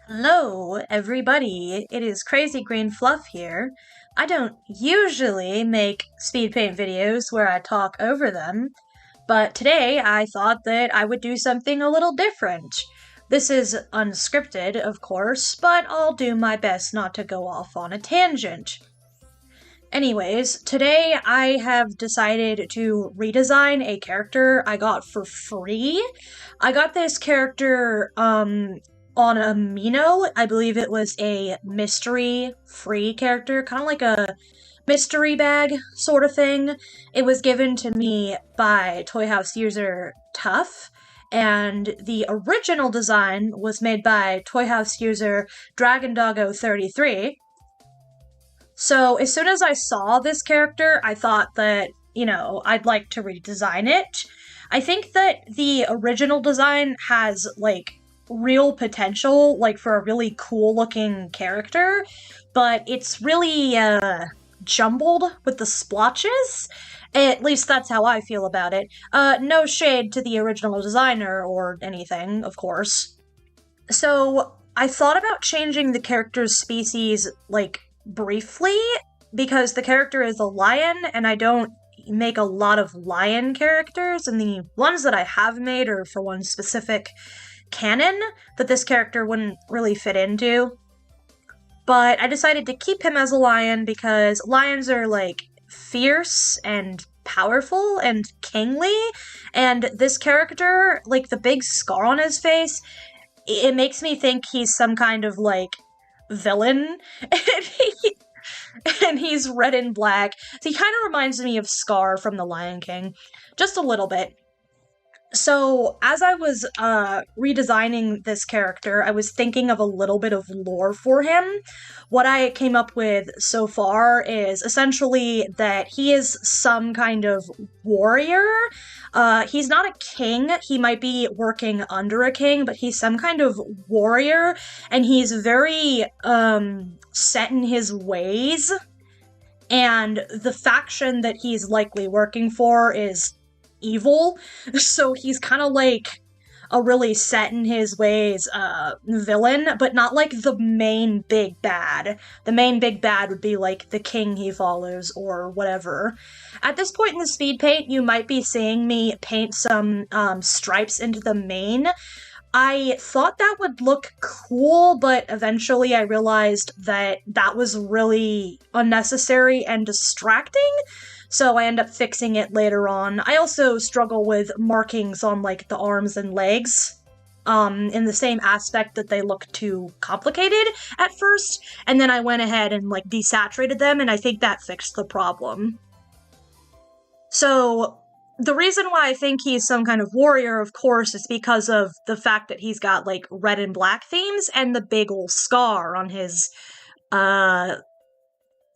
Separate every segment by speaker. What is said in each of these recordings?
Speaker 1: Hello, everybody. It is Crazy Green Fluff here. I don't usually make speed paint videos where I talk over them, but today I thought that I would do something a little different. This is unscripted, of course, but I'll do my best not to go off on a tangent. Anyways, today I have decided to redesign a character I got for free. I got this character, on Amino. I believe it was a mystery free character, kind of like a mystery bag sort of thing. It was given to me by Toy House user Tough, and the original design was made by Toy House user DragonDoggo33. So as soon as I saw this character, I thought that, I'd like to redesign it. I think that the original design has, real potential, for a really cool looking character, but it's really, jumbled with the splotches. At least that's how I feel about it. No shade to the original designer or anything, of course. So, I thought about changing the character's species, briefly, because the character is a lion, and I don't make a lot of lion characters, and the ones that I have made are for one specific canon that this character wouldn't really fit into. But I decided to keep him as a lion because lions are, fierce and powerful and kingly, and this character, the big scar on his face, it makes me think he's some kind of, villain, and he's red and black. So he kind of reminds me of Scar from The Lion King, just a little bit. So, as I was redesigning this character, I was thinking of a little bit of lore for him. What I came up with so far is essentially that he is some kind of warrior. He's not a king, he might be working under a king, but he's some kind of warrior, and he's very set in his ways. And the faction that he's likely working for is evil, so he's kind of like a really set in his ways villain, but not like the main big bad. The main big bad would be like the king he follows or whatever. At this point in the speed paint, you might be seeing me paint some stripes into the mane. I thought that would look cool, but eventually I realized that that was really unnecessary and distracting, so I end up fixing it later on. I also struggle with markings on, the arms and legs, in the same aspect that they look too complicated at first, and then I went ahead and, desaturated them, and I think that fixed the problem. So, the reason why I think he's some kind of warrior, of course, is because of the fact that he's got, red and black themes and the big ol' scar on his,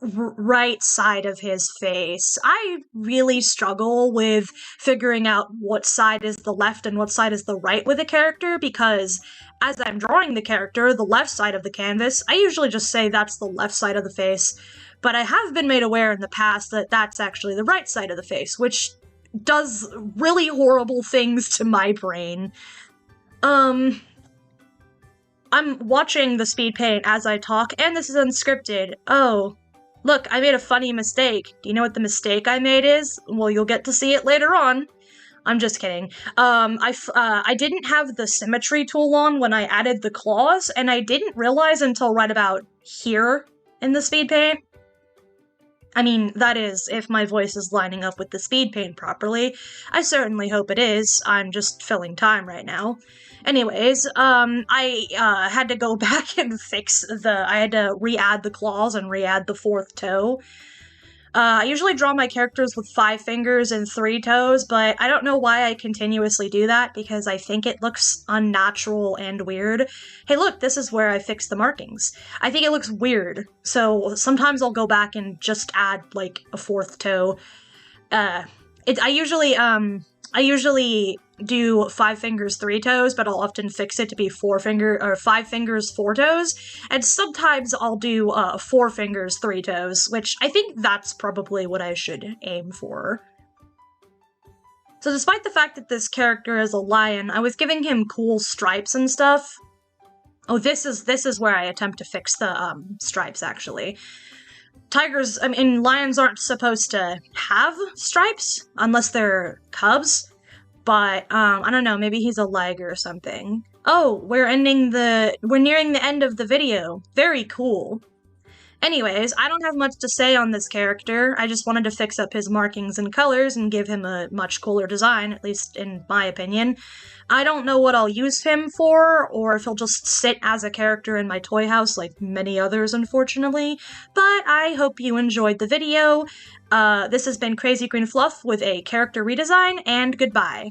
Speaker 1: right side of his face. I really struggle with figuring out what side is the left and what side is the right with a character, because as I'm drawing the character, the left side of the canvas, I usually just say that's the left side of the face, but I have been made aware in the past that that's actually the right side of the face, which does really horrible things to my brain. I'm watching the speed paint as I talk, and this is unscripted. Oh, look, I made a funny mistake. Do you know what the mistake I made is? Well, you'll get to see it later on. I'm just kidding. I didn't have the symmetry tool on when I added the claws, and I didn't realize until right about here in the speed paint. I mean, that is, if my voice is lining up with the speed paint properly. I certainly hope it is. I'm just filling time right now. Anyways, I had to go back and I had to re-add the claws and re-add the fourth toe. I usually draw my characters with 5 fingers and 3 toes, but I don't know why I continuously do that, because I think it looks unnatural and weird. Hey look, this is where I fixed the markings. I think it looks weird, so sometimes I'll go back and just add, a 4th toe. I usually do 5 fingers, 3 toes, but I'll often fix it to be 5 fingers, 4 toes, and sometimes I'll do 4 fingers, 3 toes, which I think that's probably what I should aim for. So despite the fact that this character is a lion, I was giving him cool stripes and stuff, Oh, this is where I attempt to fix the stripes, actually. Tigers, I mean, lions aren't supposed to have stripes unless they're cubs, but I don't know, maybe he's a liger or something. Oh, we're nearing the end of the video. Very cool. Anyways, I don't have much to say on this character. I just wanted to fix up his markings and colors and give him a much cooler design, at least in my opinion. I don't know what I'll use him for, or if he'll just sit as a character in my toy house like many others, unfortunately, but I hope you enjoyed the video. This has been Crazy Green Fluff with a character redesign, and goodbye.